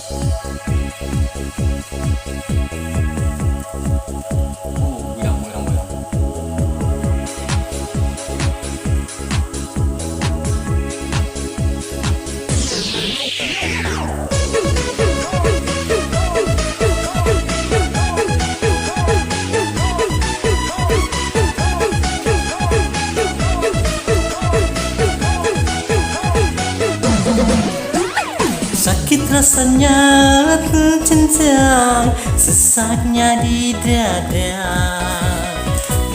Goyang, goyang, goyang. Sakit rasanya tercengang, sesaknya di dada,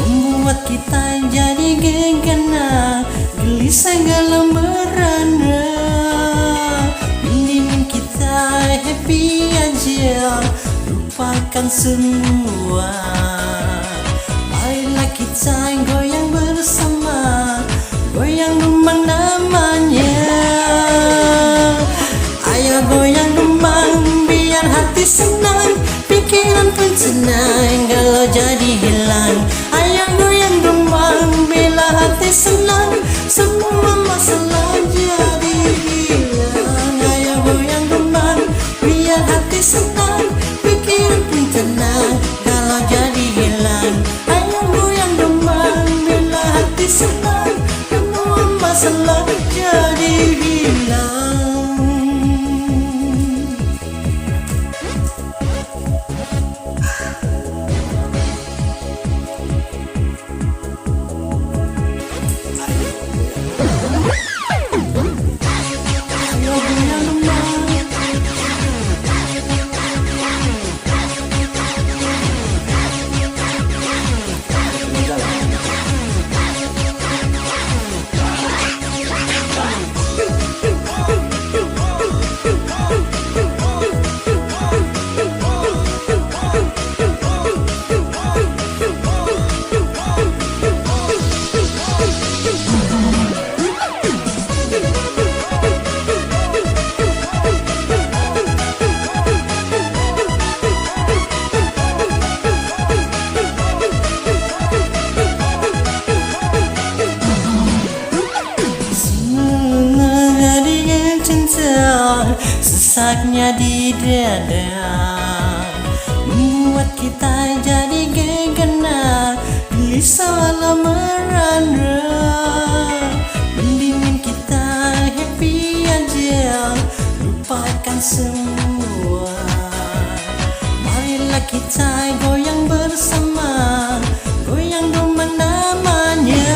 membuat kita jadi gegana, gelisah galau merana. Mending kita happy aja, lupakan semua. Marilah kita goyang bersama, goyang rumah namanya. Ayo goyang rumang biar hati senang, pikiran pun tenang kalau jadi hilang. Ayo goyang rumang bila hati senang, semua masalah jadi hilang. Ayo goyang rumang biar hati senang, pikiran pun tenang kalau jadi hilang. Ayo goyang rumang bila hati senang, semua masalah jadi hilang. Sesaknya di dada, membuat kita jadi gegana, gelisah walau merana. Mending kita happy aja, lupakan semua. Marilah kita goyang bersama, goyang rumah namanya.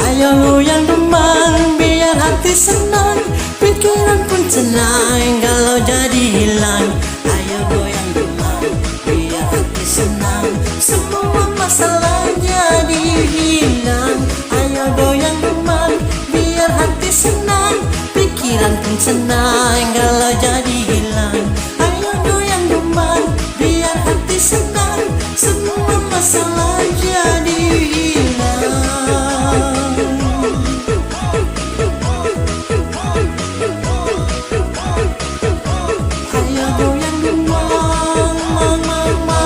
Ayo goyang rumah biar hati senang, pikiran pun tenang kalau jadi hilang. Ayo goyang rumah biar hati senang, semua masalah jadi hilang. Ayo goyang rumah biar hati senang, pikiran pun tenang kalau jadi hilang. Ayo goyang rumah biar hati senang, semua masalah jadi hilang. Ayo goyang rumah, mama, mama.